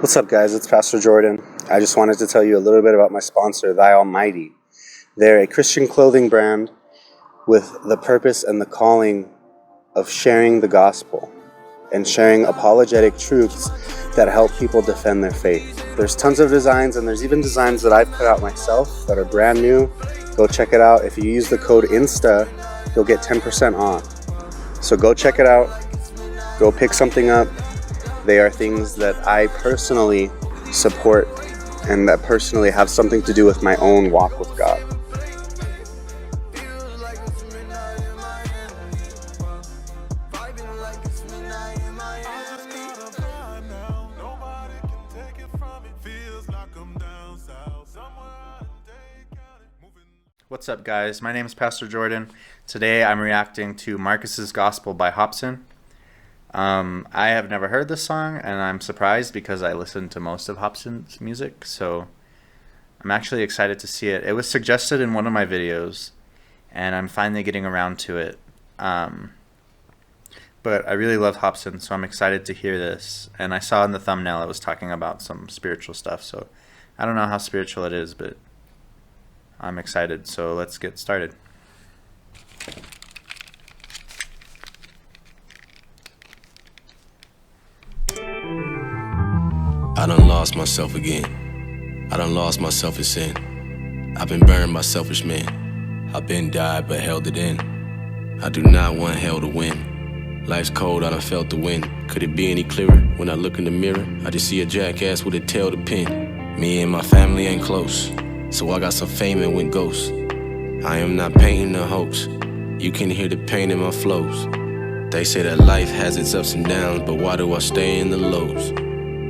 What's up, guys? It's Pastor Jordan. I just wanted to tell you a little bit about my sponsor, Thy Almighty. They're a Christian clothing brand with the purpose and the calling of sharing the gospel and sharing apologetic truths that help people defend their faith. There's tons of designs, and there's even designs that I've put out myself that are brand new. Go check it out. If you use the code INSTA, you'll get 10% off. So go check it out. Go pick something up. They are things that I personally support and that personally have something to do with my own walk with God. What's up, guys? My name is Pastor Jordan. Today I'm reacting to Marcus's Gospel by Hopsin. I have never heard this song, and I'm surprised because I listened to most of Hopsin's music, so I'm actually excited to see it. It was suggested in one of my videos, and I'm finally getting around to it. But I really love Hopsin, so I'm excited to hear this. And I saw in the thumbnail it was talking about some spiritual stuff, so I don't know how spiritual it is, but I'm excited, so let's get started. I done lost myself again. I done lost myself in sin. I've been burned by selfish men. I've been died but held it in. I do not want hell to win. Life's cold, I done felt the wind. Could it be any clearer? When I look in the mirror, I just see a jackass with a tail to pin. Me and my family ain't close, so I got some fame and went ghost. I am not painting a hoax. You can hear the pain in my flows. They say that life has its ups and downs, but why do I stay in the lows?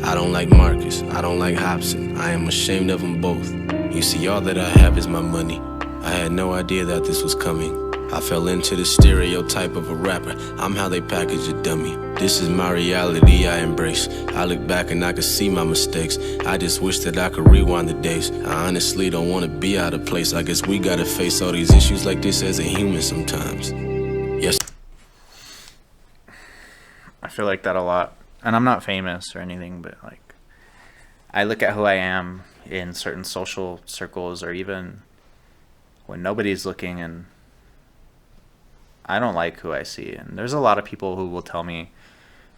I don't like Marcus, I don't like Hopsin. I am ashamed of them both. You see, all that I have is my money. I had no idea that this was coming. I fell into the stereotype of a rapper. I'm how they package a dummy. This is my reality I embrace. I look back and I can see my mistakes. I just wish that I could rewind the days. I honestly don't want to be out of place. I guess we gotta face all these issues like this as a human sometimes. Yes. I feel like that a lot. And I'm not famous or anything, but like, I look at who I am in certain social circles, or even when nobody's looking, and I don't like who I see. And there's a lot of people who will tell me,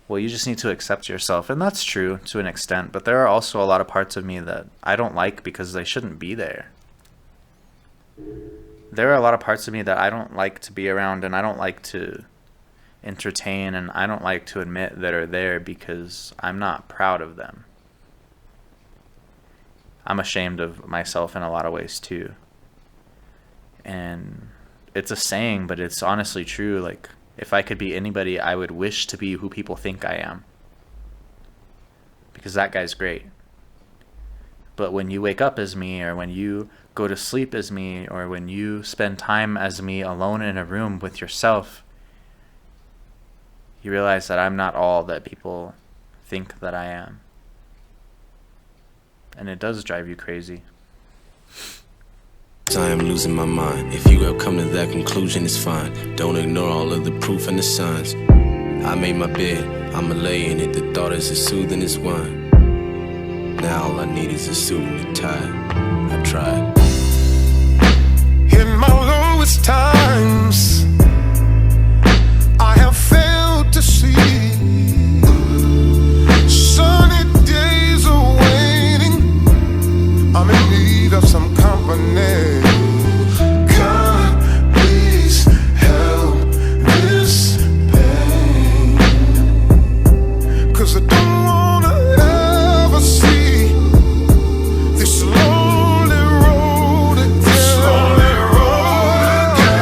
well, you just need to accept yourself. And that's true to an extent, but there are also a lot of parts of me that I don't like because they shouldn't be there. There are a lot of parts of me that I don't like to be around, and I don't like to entertain, and I don't like to admit that are there because I'm not proud of them. I'm ashamed of myself in a lot of ways too. And it's a saying, but it's honestly true. Like, if I could be anybody, I would wish to be who people think I am, because that guy's great. But when you wake up as me, or when you go to sleep as me, or when you spend time as me alone in a room with yourself, you realize that I'm not all that people think that I am. And it does drive you crazy. I am losing my mind. If you have come to that conclusion, it's fine. Don't ignore all of the proof and the signs. I made my bed, I'ma lay in it. The thought is as soothing as wine. Now all I need is a soothing tide. I tried. In my lowest times, I have failed to see. Sunny days are waiting. I'm in need of some company. God, please help this pain, 'cause I don't wanna ever see this lonely road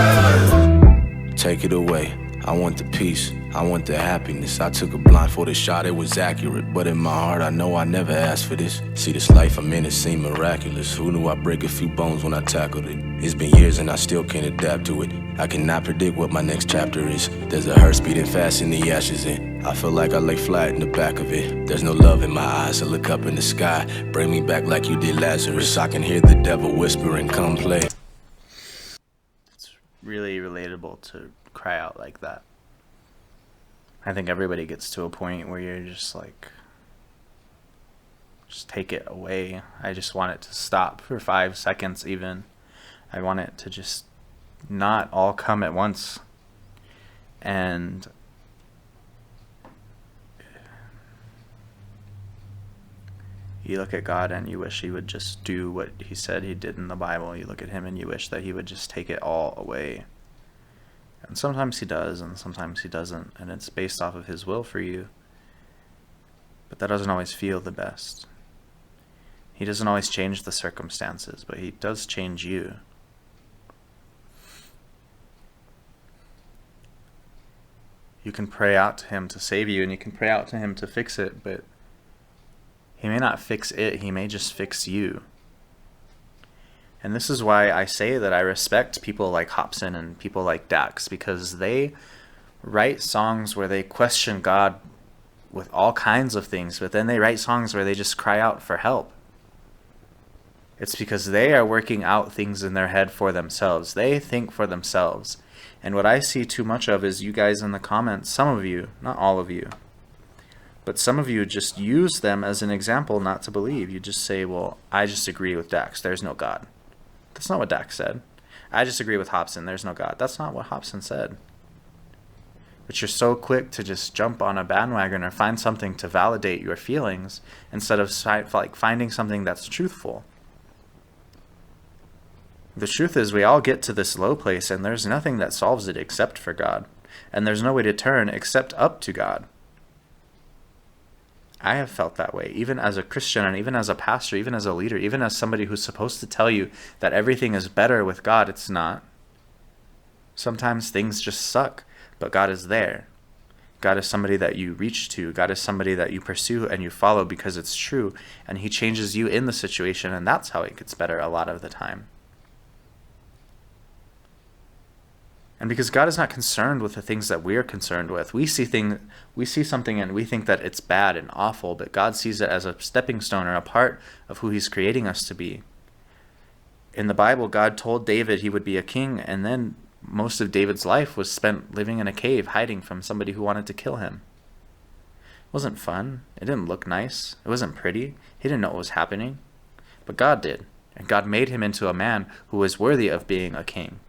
again. Take it away. I want the peace, I want the happiness. I took a blindfolded shot, it was accurate, but in my heart I know I never asked for this. See, this life I'm in, it seemed miraculous. Who knew I'd break a few bones when I tackled it? It's been years and I still can't adapt to it. I cannot predict what my next chapter is. There's a hearse beating fast in the ashes in. I feel like I lay flat in the back of it. There's no love in my eyes, I look up in the sky. Bring me back like you did Lazarus. I can hear the devil whispering, come play. It's really relatable to cry out like that. I think everybody gets to a point where you're just like, Just take it away. I just want it to stop for 5 seconds even. I want it to just not all come at once. And you look at God and you wish he would just do what he said he did in the Bible. You look at him and you wish that he would just take it all away. And sometimes he does, and sometimes he doesn't. And it's based off of his will for you. But that doesn't always feel the best. He doesn't always change the circumstances, but he does change you. You can pray out to him to save you, and you can pray out to him to fix it, but he may not fix it, he may just fix you. And this is why I say that I respect people like Hopsin and people like Dax, because they write songs where they question God with all kinds of things, but then they write songs where they just cry out for help. It's because they are working out things in their head for themselves. They think for themselves. And what I see too much of is you guys in the comments, some of you, not all of you, but some of you just use them as an example not to believe. You just say, well, I just agree with Dax. There's no God. That's not what Dax said. I just agree with Hopsin. There's no God. That's not what Hopsin said. But you're so quick to just jump on a bandwagon or find something to validate your feelings instead of finding something that's truthful. The truth is we all get to this low place and there's nothing that solves it except for God. And there's no way to turn except up to God. I have felt that way, even as a Christian and even as a pastor, even as a leader, even as somebody who's supposed to tell you that everything is better with God. It's not. Sometimes things just suck, but God is there. God is somebody that you reach to. God is somebody that you pursue and you follow because it's true. And he changes you in the situation, and that's how it gets better a lot of the time. And because God is not concerned with the things that we're concerned with, we see something and we think that it's bad and awful, but God sees it as a stepping stone or a part of who he's creating us to be. In the Bible, God told David he would be a king, and then most of David's life was spent living in a cave, hiding from somebody who wanted to kill him. It wasn't fun. It didn't look nice. It wasn't pretty. He didn't know what was happening. But God did. And God made him into a man who was worthy of being a king.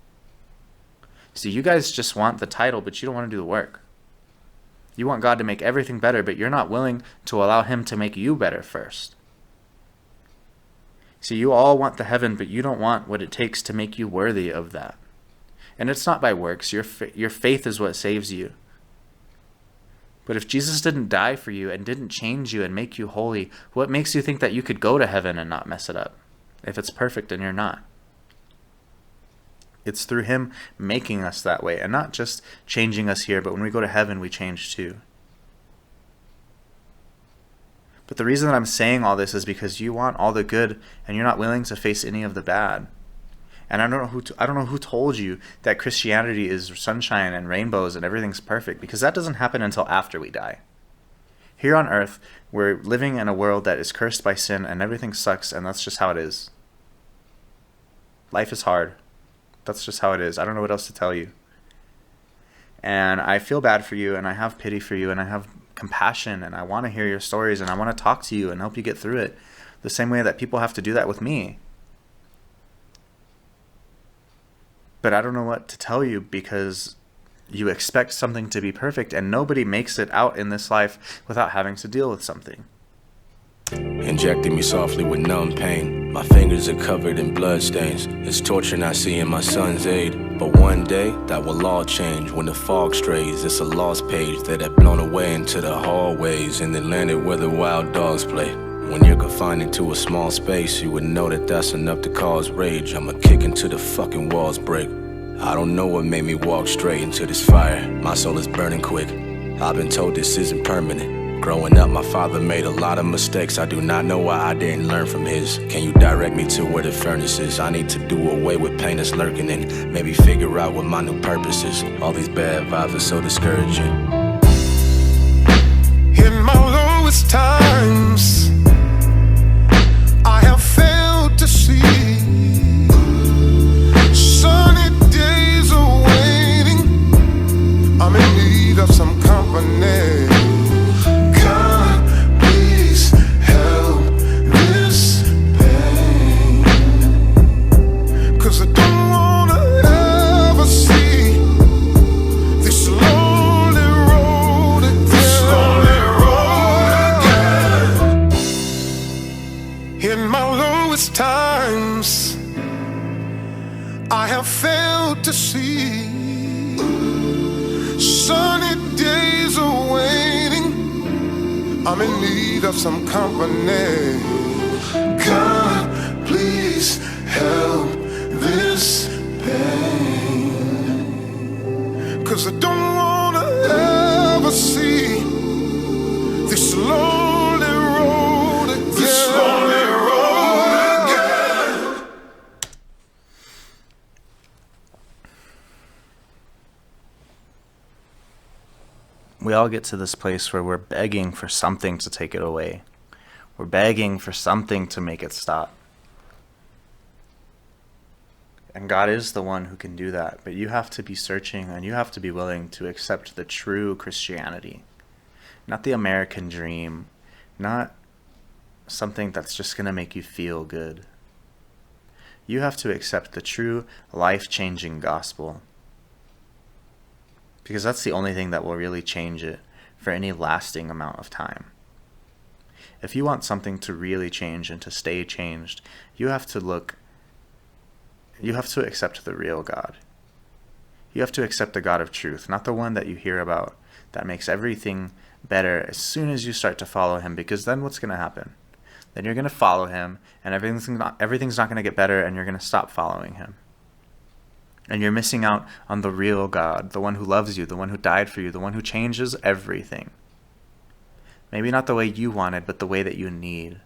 See, you guys just want the title, but you don't want to do the work. You want God to make everything better, but you're not willing to allow him to make you better first. See, you all want the heaven, but you don't want what it takes to make you worthy of that. And it's not by works. Your faith is what saves you. But if Jesus didn't die for you and didn't change you and make you holy, what makes you think that you could go to heaven and not mess it up? If it's perfect and you're not. It's through him making us that way, and not just changing us here, but when we go to heaven, we change too. But the reason that I'm saying all this is because you want all the good, and you're not willing to face any of the bad. And I don't know who told you that Christianity is sunshine and rainbows and everything's perfect, because that doesn't happen until after we die. Here on earth, we're living in a world that is cursed by sin, and everything sucks, and that's just how it is. Life is hard. That's just how it is. I don't know what else to tell you. And I feel bad for you, and I have pity for you, and I have compassion, and I want to hear your stories, and I want to talk to you and help you get through it the same way that people have to do that with me. But I don't know what to tell you because you expect something to be perfect, and nobody makes it out in this life without having to deal with something. Injecting me softly with numb pain. My fingers are covered in bloodstains. It's torture not seeing my son's aid. But one day, that will all change. When the fog strays, it's a lost page that had blown away into the hallways and then landed where the wild dogs play. When you're confined into a small space, you would know that that's enough to cause rage. I'ma kick until the fucking walls break. I don't know what made me walk straight into this fire. My soul is burning quick. I've been told this isn't permanent. Growing up, my father made a lot of mistakes. I do not know why I didn't learn from his. Can you direct me to where the furnace is? I need to do away with pain that's lurking and maybe figure out what my new purpose is. All these bad vibes are so discouraging. In my lowest times, I have failed to see. Sunny days are waiting. I'm in need of some company. God, please help it's times I have failed to see. Sunny days are waiting. I'm in need of some company. God, please help this pain. 'Cause I don't wanna ever see this lonely road again. This lonely road again. We all get to this place where we're begging for something to take it away. We're begging for something to make it stop. And God is the one who can do that, but you have to be searching and you have to be willing to accept the true Christianity. Not the American dream, not something that's just going to make you feel good. You have to accept the true life-changing gospel, because that's the only thing that will really change it for any lasting amount of time. If you want something to really change and to stay changed, you have to accept the real God. You have to accept the God of truth, not the one that you hear about that makes everything better as soon as you start to follow him, because then what's going to happen? Then you're going to follow him and everything's not going to get better, and you're going to stop following him. And you're missing out on the real God, the one who loves you, the one who died for you, the one who changes everything. Maybe not the way you wanted, but the way that you need,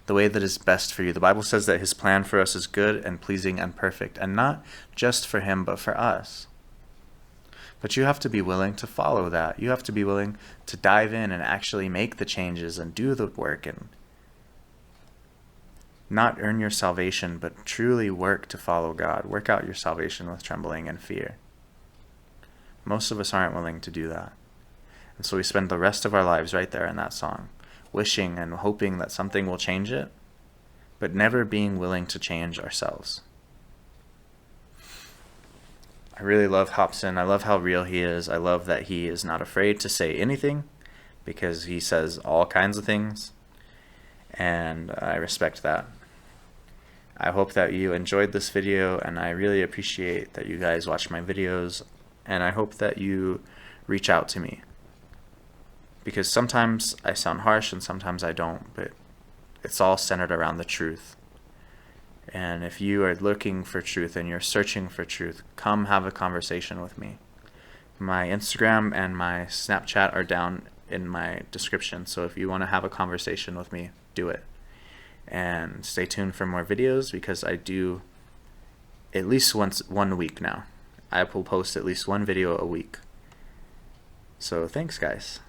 the way that is best for you. The Bible says that his plan for us is good and pleasing and perfect, and not just for him, but for us. But you have to be willing to follow that. You have to be willing to dive in and actually make the changes and do the work, and not earn your salvation, but truly work to follow God. Work out your salvation with trembling and fear. Most of us aren't willing to do that. And so we spend the rest of our lives right there in that song, wishing and hoping that something will change it, but never being willing to change ourselves. I really love Hopsin. I love how real he is. I love that he is not afraid to say anything, because he says all kinds of things, and I respect that. I hope that you enjoyed this video, and I really appreciate that you guys watch my videos, and I hope that you reach out to me, because sometimes I sound harsh and sometimes I don't, but it's all centered around the truth. And if you are looking for truth and you're searching for truth, come have a conversation with me. My Instagram and my Snapchat are down in my description, so if you want to have a conversation with me, do it. And stay tuned for more videos, because I do at least one week now. I will post at least one video a week. So thanks, guys.